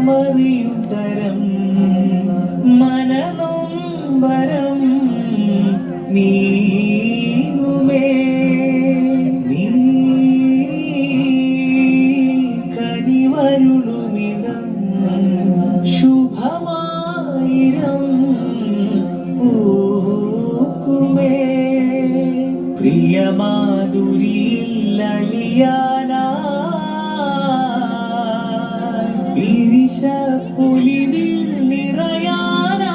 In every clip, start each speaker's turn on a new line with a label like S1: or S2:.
S1: അകമറിയുത്തരം മനനൊമ്പരം നീങ്ങുമേ നീ കനിവരുളുമിടം ശുഭമായിരം പൂക്കുമേ പ്രിയമാധുരിയിൽ അലിയാനാ പുലിവിൽ നിറയാനാൻ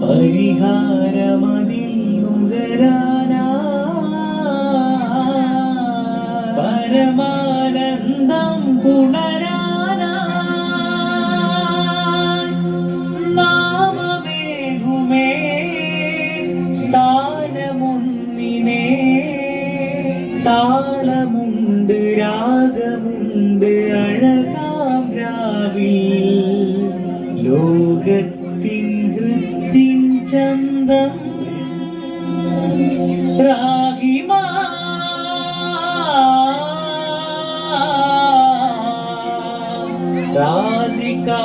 S1: പരിഹാരമതിൽ നുകരാനാൻ പരമാനന്ദം പുണരാനാൻ നാമമേകുമേ സ്ഥാനമൊന്നിനേ താളമുണ്ട് രാഗമുണ്ട് അഴകാം രാവിൽ ലോകത്തിൻ ഹൃത്തിൻ ചന്തം രാഹിമാ രാസികാ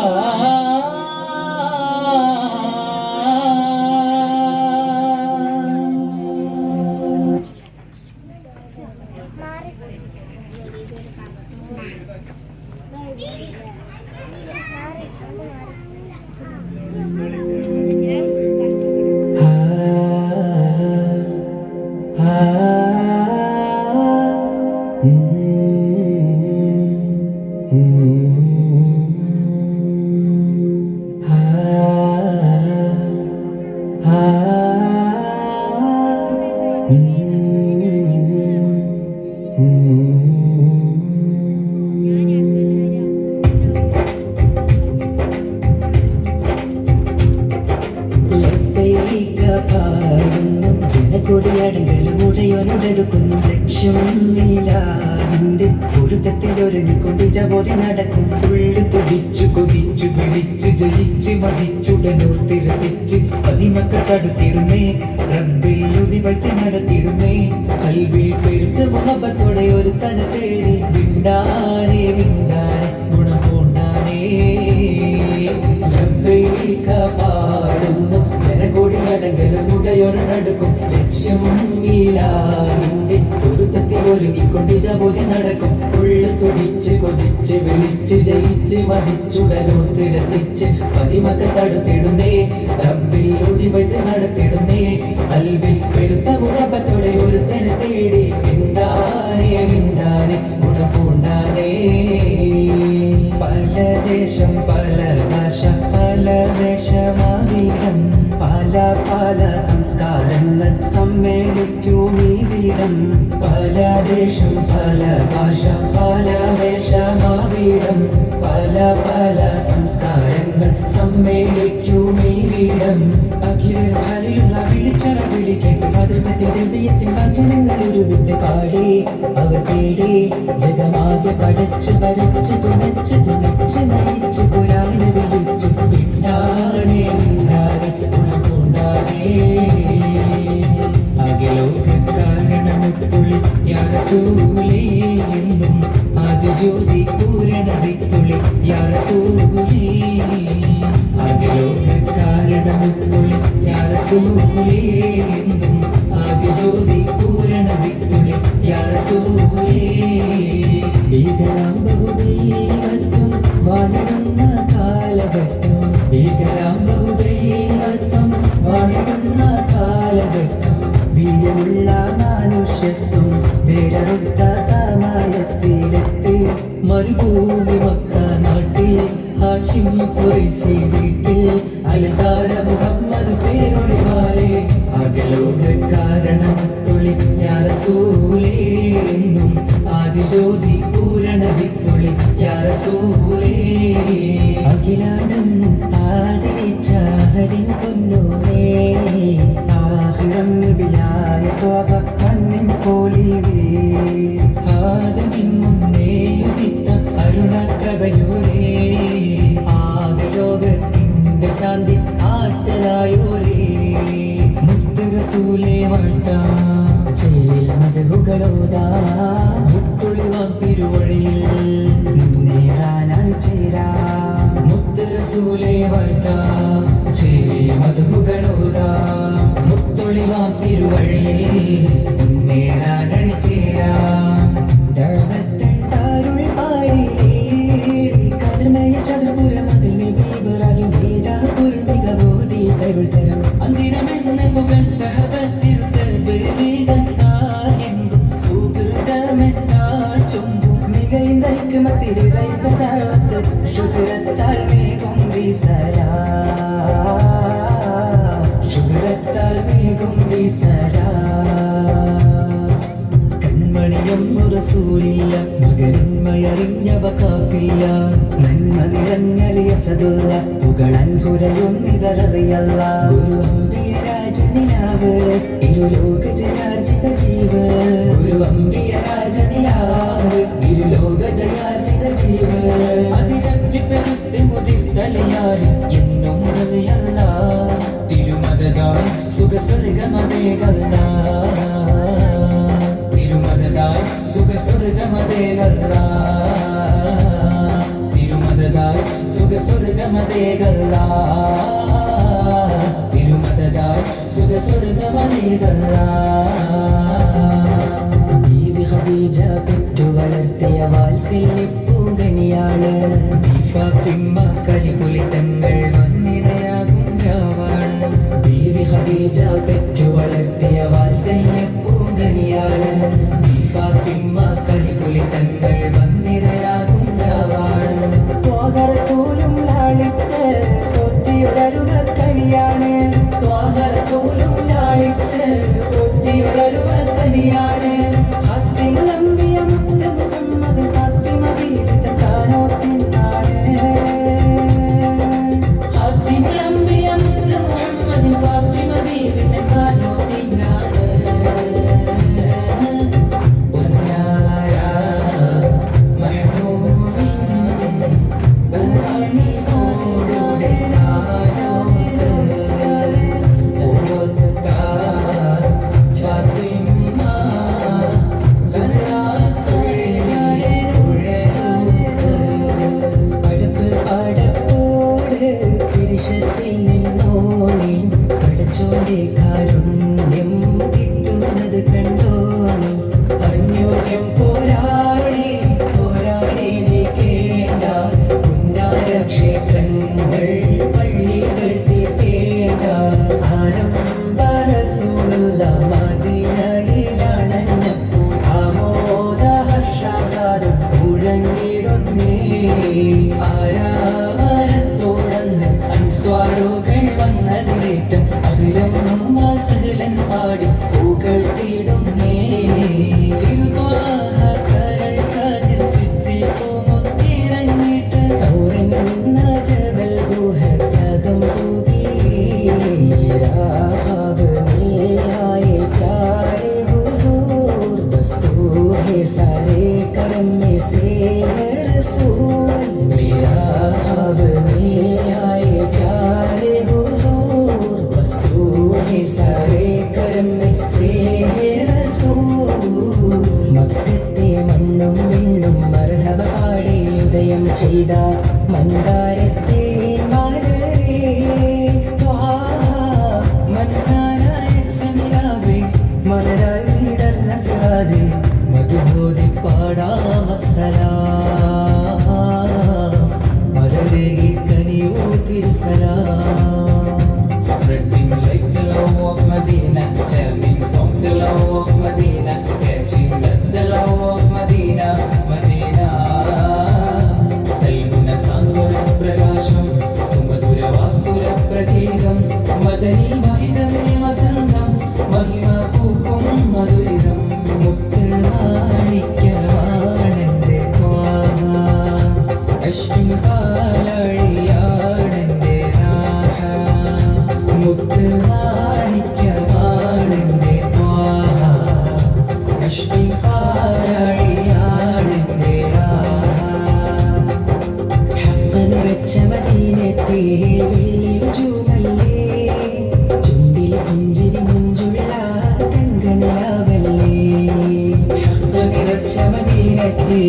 S2: കൊടിയടങ്കലും ഉടയോനോടെടുക്കുന്നു ലക്ഷ്യമൊന്നിലാതിന്റെ പൊരുത്തത്തിലൊരുങ്ങിക്കൊണ്ട് ജപോതി നടക്കും ഉള്ളു തുടിച്ചു കൊതിച്ചു വിളിച്ചു ജയിച്ച് മതിച്ചുടനോർത്തി രസിച്ച് പതിമക്ക തടുത്തിടുന്നേ റബ്ബിൽ ഉതിവഴ്ത്തി നടത്തിടുന്നേ കൽവിൽ പെരുത്ത മുഹബത്തോടെ ഒരു തന തേടി വിണ്ടാനേ വിണ്ടാനെ ഗുണം പൂണ്ടാനേ ലബ്ബൈക പാടുന്നു ജനകോടി അടങ്കലും ഉടയോനടുക്കും ലക്ഷ്യമൊന്നിലാതിന്റെ പൊരുത്തത്തിൽ ഒരുങ്ങിക്കൊണ്ട് ജപോതി നടക്കും ഉള്ളു തുടിച്ച് കൊതിച്ച് വിളിച്ച് ജയിച്ച് മതിച്ചുടനോർത്ത് രസിച്ച് പതിമക്ക തടുത്തിടുന്നേ റബ്ബിൽ ഉതിവഴ്ത്തി നടത്തിടുന്നേ കൽവിൽ പെരുത്ത മുഹബത്തോടെ ഒരു തന തേടി വിണ്ടാനേ വിണ്ടാനെ ഗുണം പൂണ്ടാനേ പല ദേശം പല ഭാഷ പല ദേശമാവിടം പല പല സംസ്കാരങ്ങൾ സമ്മേളിക്കും ഈ വീടം പല ദേശം പല ഭാഷ പല വേഷമാവിടം പല പല സംസ്കാരങ്ങൾ സമ്മേളിക്കും ഈ വീടം അഖിലർ ഭാലിലുള്ള വിളിച്ചറ വിളിക്കേട്ട് മാതൃത്വത്തിൻ ദൈവത്തിൻ വചനങ്ങൾ ഉരുവിട്ട് പാടി അവർ തേടി ജഗമാകെ പടച്ച് വരച്ച് തുണച്ച് നയിച്ച് പുരാണ വിളിച്ച് വിണ്ടാനേ വിണ്ടാനേ ഗുണപൂണ്ടാനേ അഖിലോക കാരണമുത്തുള്ളി യാ റസൂലേ എന്നും ആദിജ്യോതി പൂരണവിത്തുള്ളി യാ റസൂലേ അഖിലോക കാരണമുത്തുള്ളി യാ റസൂലേ റസൂലേ എന്നും ആദിജ്യോതി പൂരണ വിത്തുളി യാ റസൂലേ ഭീകരാം ബഹുദൈവത്വം വാണിടുന്ന കാലഘട്ടം ഭീകരാം ബഹുദൈവത്വം വാണിടുന്ന കാലഘട്ടം വീര്യമുള്ള മനുഷ്യത്വം വേരറുത്ത സമയത്തിലെത്തി മരുഭൂമി മക്ക നാട്ടിൽ ഹാഷിം ഖുറൈശി വീട്ടിൽ അൽഹാര മുഹമ്മദ് പേരൊളിവാലെ അകലോക കാരണം തുളി യാ റസൂലേ എന്നും ആദിജ്യോതി പൂരണ വിത്തുളി യാ റസൂലേ അഖിലാണ്ടം ആദരിച്ച ഹരിൻ പൊന്നൂരേ ആഹിറം നബിയായ ത്വഹ മണ്ണിൻ പോലിവേ ആദമിൻ മുന്നേ ഉദിത്ത അരുണപ്രഭയോരേ ആകെ ലോകത്തിന്റെ ശാന്തി ആറ്റലായോരേ മുത്ത് റസൂലേ വാഴ്ത്താം ചേൽ മദഹുകളോതാ മുത്തൊളിവാം തിരുവഴിയിൽ മുന്നേറാനാണ് ചേരാ മുത്ത് റസൂലേ വാഴ്ത്താം ചേൽ മദഹുകളോതാ മുത്തൊളിവാം തിരുവഴിയിൽ മുന്നേറാനാണ് ചേരാ ദഴവത്തണ്ടാരുൾ പാരിലേറി കതിർമയ ചതുർപുരമതിൽ നബി ഇബ്രാഹിം വേദാ പൂർണിക ബോധി കരുൾ തരം അന്തിരമെന്ന് പുകഴ്ത്ത ഹബത്തിരുത്തൽബ് വീടത്തായെങ്കും സുഹൃതമെത്താ ചൊമ്പും മികൈന്ദൈക്ക് മത്തിരുകൈന്ദ ദഴവത്ത് ശുഹ്രത്താൽ മേഘും വീസലാ ശുഹ്രത്താൽ മേഘും വീസലാ കൺമണിയം റസൂലില്ല മകരന്മയറിഞ്ഞവ കാഫില്ല നന്മ നിറഞ്ഞളിയ സദുല്ല പുകളൻ ഹുരയും നിതറിയല്ല ഗുരു അമ്പിയ രാജനിലാവ് ഇരുലോക ജയാർജിത ജീവ് ഗുരു അമ്പിയ രാജനിലാവ് ഇരുലോക ജയാർജിത ജീവ് അതിരറ്റി പെരുത്തി മുതിർത്തലയാറി എന്നും ഹൃദയല്ല തിരുമതതായി സുഖസ്വർഗമതേകല്ല തിരുമതതായി സുഖസ്വർഗമതേകല്ല തിരുമതതായി സുഖസ്വർഗമതേകല്ല തിരുമതതായി സുഖസ്വർഗമതേകല്ല ബീവി ഖദീജ പെറ്റു വളർത്തിയ വാത്സല്യ പൂങ്കനിയാണ് ഫാത്തിമ കലിപുലി തങ്ങൾ വന്നിടയാകും രാവാണ് ബീവി ഖദീജ പെറ്റു വളർത്തിയ വാത്സല്യ പൂങ്കനിയാണ് ഫാത്തിമ കലിപുലി തങ്ങൾ വന്നിടയാകും രാവാണ് ത്വാഹറസൂലും ലാളിച്ച് പൊട്ടിയുടരുക കനിയാണ് ത്വാഹറസൂലും ലാളിച്ച് പൊട്ടിയുടരുക കനിയാണ് ഹത്തിമുലംബിയ മുത്ത് മുഹമ്മദ് ഫാത്തിമ ബീവിത കാനോത്തിനാണ് ഹത്തിമുലംബിയ മുത്ത് മുഹമ്മദ് ഫാത്തിമ ബീവിത കാനോത്തിനാണ് കാരുണ്യം കിട്ടുന്നത് കണ്ടോണി അന്യോന്യം പോരാടി പോരാടി നീക്കേണ്ട പുന്നാര ക്ഷേത്രങ്ങൾ പള്ളികൾ തീർക്കേണ്ട ആരംഭ റസൂലുള്ള മദീനയിലണഞ്ഞപ്പോൾ ആമോദ ഹർഷാകാരം മുഴങ്ങിടുന്നേ ആരാമരത്തോടന്ന് അൻസ്വാറുകൾ വന്നതിലേറ്റം അഖിലം സകലൻ പാടി പൂകൾ തീടുന്നേ തിരുത്വാഹ കരൾ കാതിൽ സിദ്ധിക്കുമൊത്തിടഞ്ഞിട്ട് സൗരന്ന ജബൽ ഗുഹ ത്യാഗം പൂകി രാഹബ് മേലായ പ്യാരെ ഹുസൂർ ബസ്തു ഹെ സാരെ കരം में से रसूल मेरा ख्वाब में आए प्यारे हुजूर बस्तू है सारे करम में से रसूल മക്കത്തെ മണ്ണും വിണ്ണും മർഹബ പാടി ഉദയം ചെയ്ത മന്ദാരത്തെ മലരേ ത്വാഹ മന്ദാര മലരായി വിടർന്ന സിറാജേ മധുബോധി പാടാമസലാം മലരേകി കനിയോ തിരുസലാം.
S3: Spreading like the love of Medina, jamming songs the love of Medina, catching at the love of Medina, Medina. Salguna Sangura Prakasham, Sumadura Vasura Pratigam, Madani Mahidame Masandam, Mahima Pukum Maduridam, Muttamanikyavanande Twaha, Ashwin Paladiyadande Raha. മുത്തുമാണിക്യമാണിന്റെ Thwaha കഷ്ടി പാലടിയാടിന്റെ ഹബ്ബൻ വെച്ച മദീനത്തെ വെള്ളിരുചുമല്ലേ ചുണ്ടിൽ പുഞ്ചിരി മുഞ്ചുള്ള തങ്കനിലാവല്ലേ. ഹബ്ബൻ വെച്ച മദീനത്തെ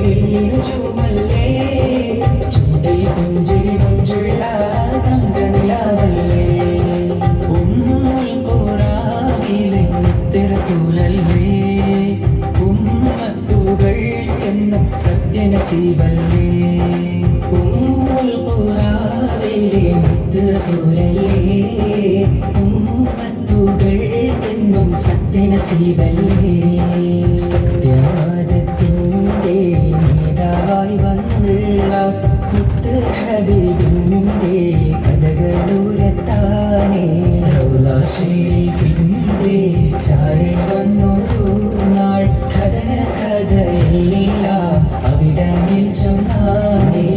S3: വെള്ളിരുചുമല്ലേ ചുണ്ടിൽ പുഞ്ചിരി മുഞ്ചുള്ള തങ്കനിലാവല്ലേ. റസൂലല്ലേ ഉമ്മത്തുകൾക്കെന്നും സത്യനസീബല്ലേ. ഉമ്മുൽ ഖുറാനിലെ മുത്ത് റസൂലല്ലേ ഉമ്മത്തുകൾക്കെന്നും സത്യനസീബല്ലേ. സത്യവാദത്തിൻ്റെ നേതാവായി വന്നുള്ള മുത്ത് ഹബീബിൻ്റെ കഥകളൂരത്താനേ റൗള ശരീഫിൻ്റെ ചാരി വന്നൊരു നാൾ കഥന കഥയെല്ലാം അവിടമിൽ ചൊന്നാനേ.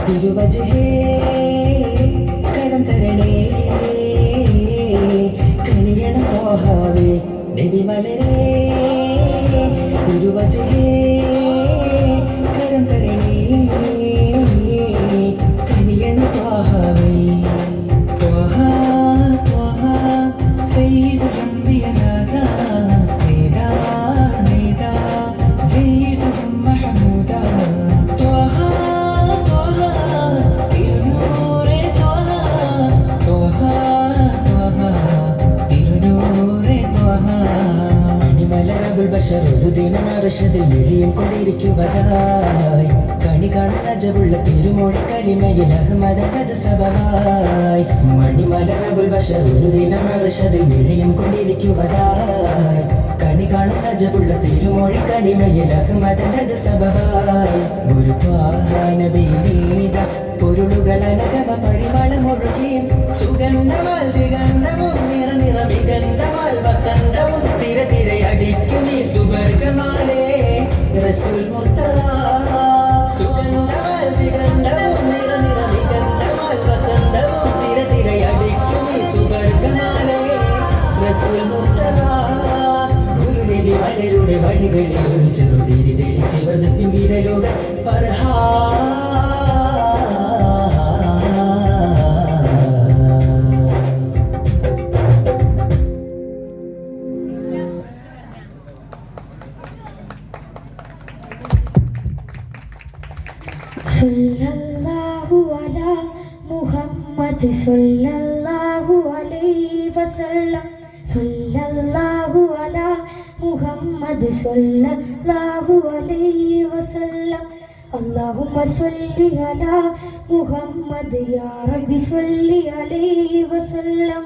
S3: തിരുവജഹേ കരം തരണേ കനിയണം തോഹാവേ നബി മലരേ. തിരുവജഹേ കരം തരണേ കനിയണം തോഹാവേ. سيد الأنبياء نادى ندا ندا زيدهم محمودا طه طه ترنور طه طه طه ترنور طه അണിമലരബുൽ ബശർ ഒരു ദിനം അർശദിൽ വിളിയും കൊണ്ടിരിക്കുവതായി കണി കാണുന്ന ജബുള്ള തിരുമൊഴി കരിമയിൽ അഹ്മദ് കഥ സബവായി. മണിമലരബുൽ ബശർ ഒരു ദിനം അർശദിൽ വിളിയും കൊണ്ടിരിക്കുവതായി കണി കാണുന്ന ജബുള്ള തിരുമൊഴി കരിമയിൽ അഹ്മദ് കഥ സബവായി. ഗുരു ത്വാഹ നബി നീത പൊരുളുകൾ അനഗമ പരിമളമൊഴുകി സുഗന്ധമാൽ ദിഗന്ധവും നിറനിറമിഗന്ധമാൽ വസന്തവും തിര തിരയടിക്കും ഈ സുവർഗമാലേ റസൂൽ മുർത്തദ. സുഗന്ധമാൽ ദിഗന്ധവും നിറനിറമിഗന്ധമാൽ വസന്തവും തിര തിരയടിക്കും ഈ സുവർഗമാലേ റസൂൽ മുർത്തദ. ഗുരുനബി മലരുടെ വഴികളിൽ ഒരു ചെറുതിരി തെളിച്ച് വർദ്ധിപ്പിൻ വീരലോക ഫർഹാ.
S4: സല്ലല്ലാഹു അലാ മുഹമ്മദ് സല്ലല്ലാഹു അലൈഹി വസല്ലം. സല്ലല്ലാഹു അലാ മുഹമ്മദ് സല്ലല്ലാഹു അലൈഹി വസല്ലം. അല്ലാഹുമ്മ സ്വല്ലി അലാ മുഹമ്മദ് യാ റബ്ബി സ്വല്ലി അലൈഹി വസല്ലം.